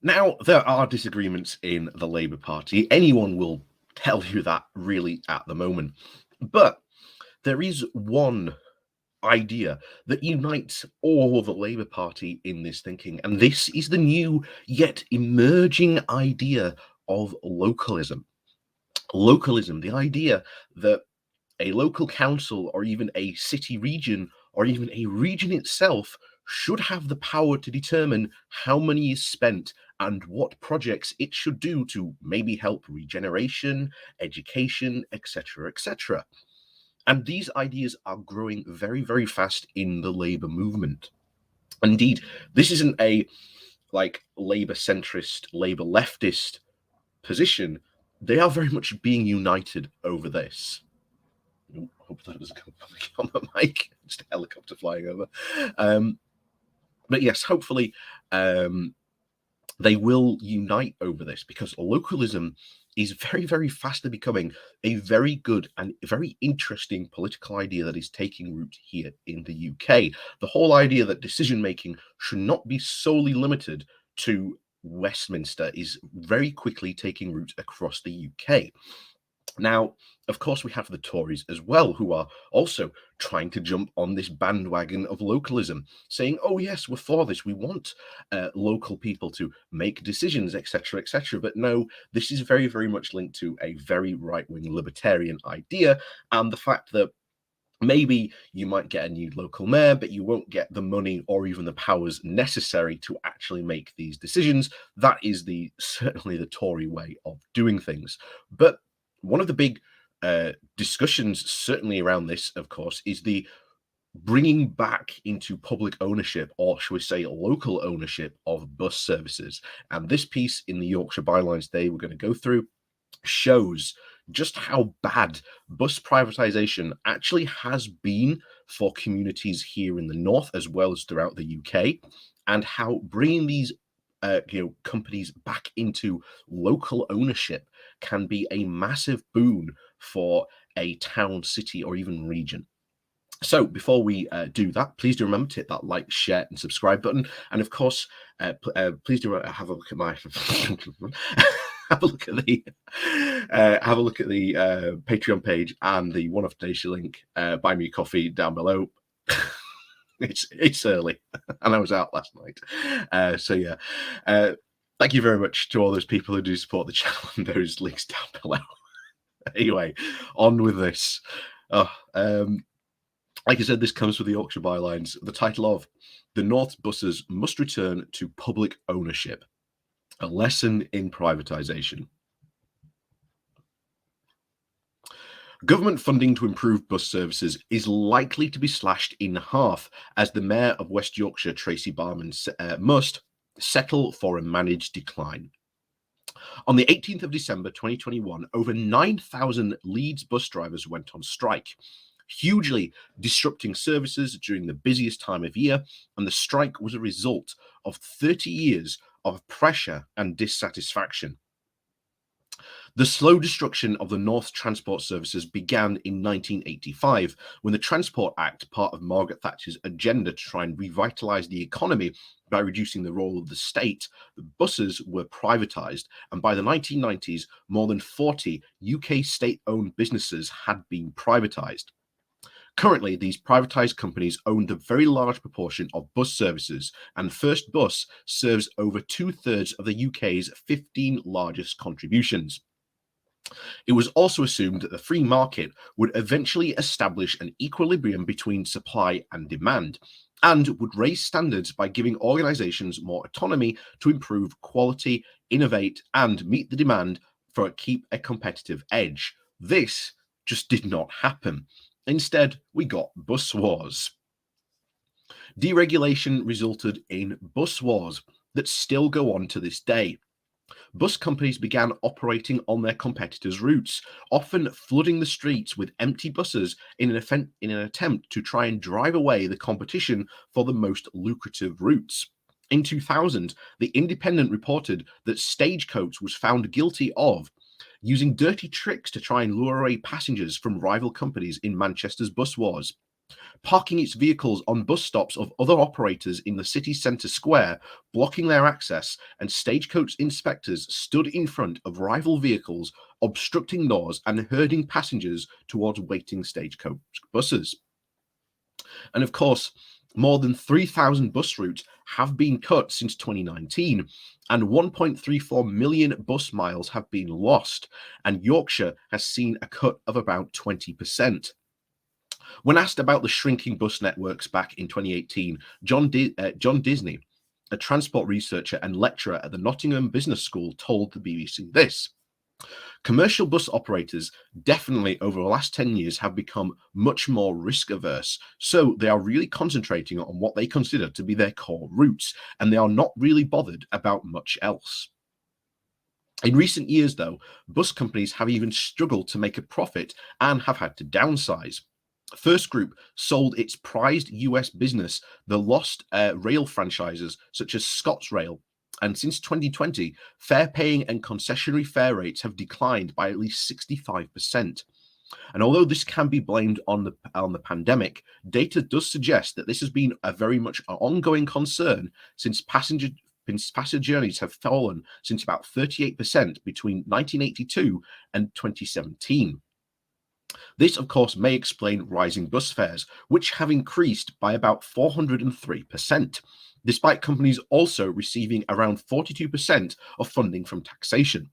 Now, there are disagreements in the Labour Party. Anyone will tell you that really at the moment. But there is one idea that unites all of the Labour Party in this thinking, and this is the new yet emerging idea of localism. Localism, the idea that a local council or even a city region or even a region itself should have the power to determine how money is spent and what projects it should do to maybe help regeneration, education, etc., etc. And these ideas are growing very, very fast in the Labour movement. Indeed, this isn't a Labour centrist, Labour leftist position. They are very much being united over this. Hope that doesn't come on the mic. Just a helicopter flying over. But yes, hopefully they will unite over this, because localism is very, very fastly becoming a very good and very interesting political idea that is taking root here in the UK. The whole idea that decision making should not be solely limited to Westminster is very quickly taking root across the UK. Now, of course, we have the Tories as well, who are also trying to jump on this bandwagon of localism, saying, oh, yes, we're for this. We want local people to make decisions, etc., etc. But no, this is very, very much linked to a very right-wing libertarian idea, and the fact that maybe you might get a new local mayor, but you won't get the money or even the powers necessary to actually make these decisions. That is certainly the Tory way of doing things. But one of the big discussions, certainly around this, of course, is the bringing back into public ownership, or shall we say local ownership, of bus services. And this piece in the Yorkshire Bylines today we're going to go through shows just how bad bus privatisation actually has been for communities here in the north as well as throughout the UK, and how bringing these companies back into local ownership can be a massive boon for a town, city, or even region. So before we do that, please do remember to hit that like, share, and subscribe button. And of course, please do have a look at my have a look at the Patreon page and the one-off donation link. Buy me a coffee down below. It's early, and I was out last night. So yeah, thank you very much to all those people who do support the channel, and those links down below. Anyway, on with this. Like I said, this comes with the Yorkshire Bylines. The title of "The North's Buses Must Return to Public Ownership: A Lesson in Privatisation." Government funding to improve bus services is likely to be slashed in half as the Mayor of West Yorkshire, Tracy Barman, must settle for a managed decline. On the 18th of December 2021, over 9,000 Leeds bus drivers went on strike, hugely disrupting services during the busiest time of year, and the strike was a result of 30 years of pressure and dissatisfaction. The slow destruction of the North's transport services began in 1985, when the Transport Act, part of Margaret Thatcher's agenda to try and revitalise the economy by reducing the role of the state, the buses were privatised, and by the 1990s, more than 40 UK state-owned businesses had been privatised. Currently, these privatised companies own the very large proportion of bus services, and First Bus serves over 2/3 of the UK's 15 largest contributions. It was also assumed that the free market would eventually establish an equilibrium between supply and demand, and would raise standards by giving organisations more autonomy to improve quality, innovate, and meet the demand for keep a competitive edge. This just did not happen. Instead, we got bus wars. Deregulation resulted in bus wars that still go on to this day. Bus companies began operating on their competitors' routes, often flooding the streets with empty buses in an attempt to try and drive away the competition for the most lucrative routes. In 2000, The Independent reported that Stagecoach was found guilty of using dirty tricks to try and lure away passengers from rival companies in Manchester's bus wars. parking its vehicles on bus stops of other operators in the city centre square, blocking their access, and stagecoach inspectors stood in front of rival vehicles, obstructing doors and herding passengers towards waiting stagecoach buses. And of course, more than 3,000 bus routes have been cut since 2019, and 1.34 million bus miles have been lost, and Yorkshire has seen a cut of about 20%. When asked about the shrinking bus networks back in 2018, John Disney, a transport researcher and lecturer at the Nottingham Business School, told the BBC this: commercial bus operators definitely over the last 10 years have become much more risk averse. So they are really concentrating on what they consider to be their core routes, and they are not really bothered about much else. In recent years, though, bus companies have even struggled to make a profit and have had to downsize. First Group sold its prized US business, the lost rail franchises such as ScotsRail. And since 2020, fare paying and concessionary fare rates have declined by at least 65%. And although this can be blamed on the pandemic, data does suggest that this has been a very much an ongoing concern since passenger journeys have fallen since about 38% between 1982 and 2017. This, of course, may explain rising bus fares, which have increased by about 403%, despite companies also receiving around 42% of funding from taxation.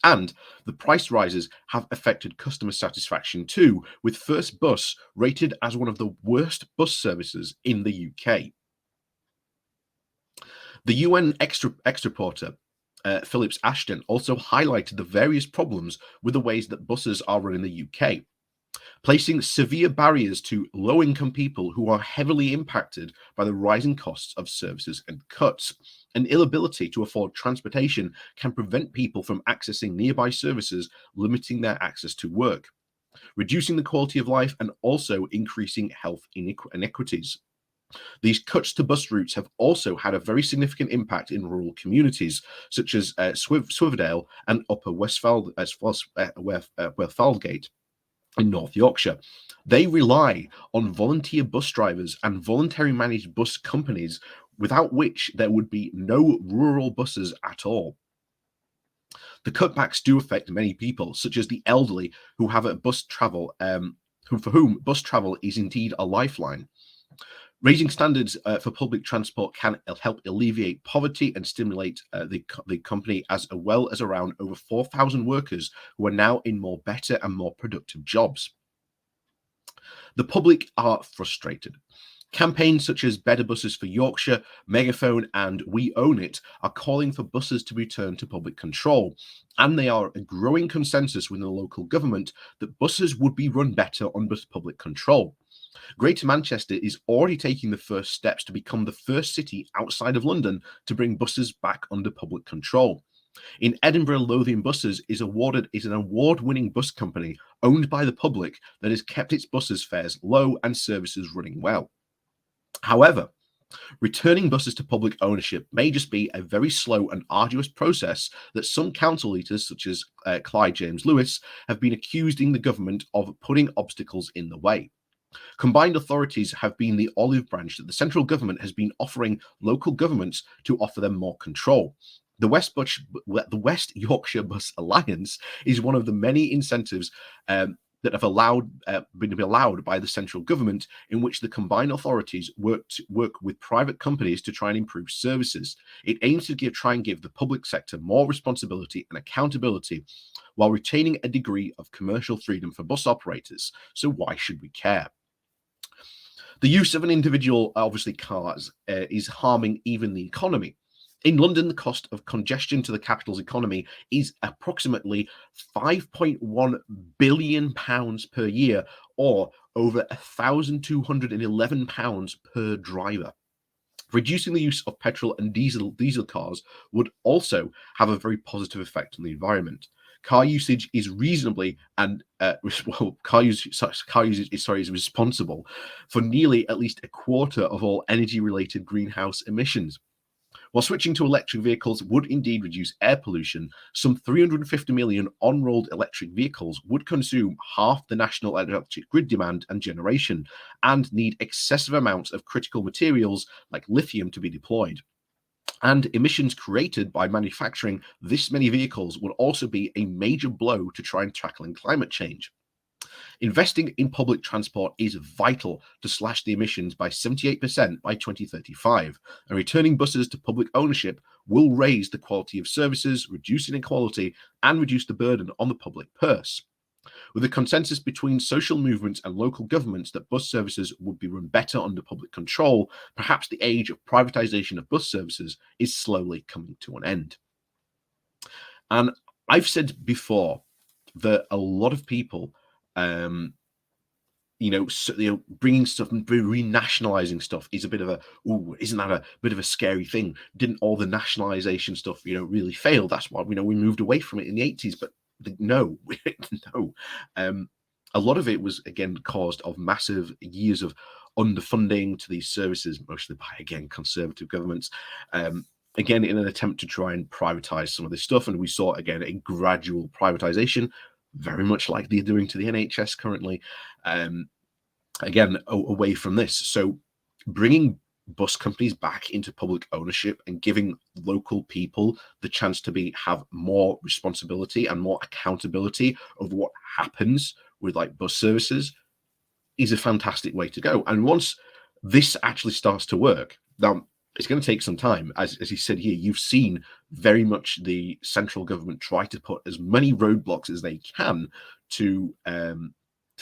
And the price rises have affected customer satisfaction too, with First Bus rated as one of the worst bus services in the UK. The UN exporter Phillips Ashton also highlighted the various problems with the ways that buses are run in the UK, placing severe barriers to low-income people who are heavily impacted by the rising costs of services and cuts. An inability to afford transportation can prevent people from accessing nearby services, limiting their access to work, reducing the quality of life, and also increasing health inequities. These cuts to bus routes have also had a very significant impact in rural communities, such as Swiverdale and Upper Westfaldgate in North Yorkshire. They rely on volunteer bus drivers and voluntary managed bus companies, without which there would be no rural buses at all. The cutbacks do affect many people, such as the elderly who have a bus travel, for whom bus travel is indeed a lifeline. Raising standards for public transport can help alleviate poverty and stimulate the company, as well as around over 4,000 workers who are now in more better and more productive jobs. The public are frustrated. Campaigns such as Better Buses for Yorkshire, Megaphone, and We Own It are calling for buses to return to public control, and they are a growing consensus within the local government that buses would be run better under public control. Greater Manchester is already taking the first steps to become the first city outside of London to bring buses back under public control. In Edinburgh, Lothian Buses is an award-winning bus company owned by the public that has kept its buses fares low and services running well. However, returning buses to public ownership may just be a very slow and arduous process that some council leaders, such as Clyde James Lewis, have been accusing the government of putting obstacles in the way. Combined authorities have been the olive branch that the central government has been offering local governments to offer them more control. The West Yorkshire Bus Alliance is one of the many incentives that have been allowed by the central government, in which the combined authorities work with private companies to try and improve services. It aims to try and give the public sector more responsibility and accountability, while retaining a degree of commercial freedom for bus operators. So why should we care? The use of an individual, obviously cars, is harming even the economy. In London, the cost of congestion to the capital's economy is approximately £5.1 billion per year, or over £1,211 per driver. Reducing the use of petrol and diesel cars would also have a very positive effect on the environment. Car usage is reasonably and car usage is responsible for nearly at least a quarter of all energy-related greenhouse emissions. While switching to electric vehicles would indeed reduce air pollution, some 350 million on-road electric vehicles would consume half the national electric grid demand and generation, and need excessive amounts of critical materials like lithium to be deployed. And emissions created by manufacturing this many vehicles would also be a major blow to try and tackling climate change. Investing in public transport is vital to slash the emissions by 78% by 2035, and returning buses to public ownership will raise the quality of services, reduce inequality, and reduce the burden on the public purse. With a consensus between social movements and local governments that bus services would be run better under public control, perhaps the age of privatisation of bus services is slowly coming to an end. And I've said before that a lot of people, um, bringing stuff and renationalizing stuff is a bit of a, oh, isn't that a bit of a scary thing? Didn't all the nationalization stuff, really fail? That's why, we moved away from it in the 80s. But no, no. A lot of it was, again, caused of massive years of underfunding to these services, mostly by, again, conservative governments. Again, in an attempt to try and privatize some of this stuff. And we saw, again, a gradual privatization, very much like they're doing to the NHS currently, again, away from this. So bringing bus companies back into public ownership and giving local people the chance to have more responsibility and more accountability of what happens with like bus services is a fantastic way to go. And once this actually starts to work, now it's going to take some time. As you said here, you've seen very much the central government try to put as many roadblocks as they can to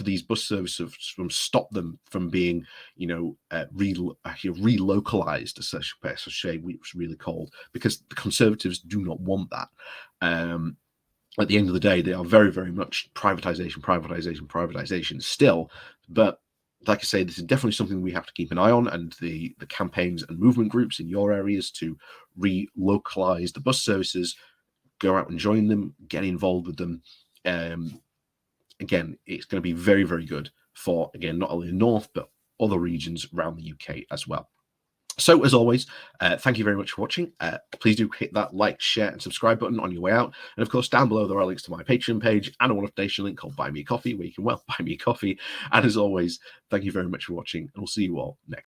these bus services, from stop them from being, relocalized, as such it's really called, because the Conservatives do not want that. At the end of the day, they are very, very much privatization still. But like I say, this is definitely something we have to keep an eye on, and the campaigns and movement groups in your areas to relocalize the bus services, go out and join them, get involved with them. Again, it's going to be very, very good for, again, not only the North, but other regions around the UK as well. So, as always, thank you very much for watching. Please do hit that like, share, and subscribe button on your way out. And of course, down below, there are links to my Patreon page and a one-off link called Buy Me a Coffee, where you can, buy me a coffee. And as always, thank you very much for watching, and we'll see you all next.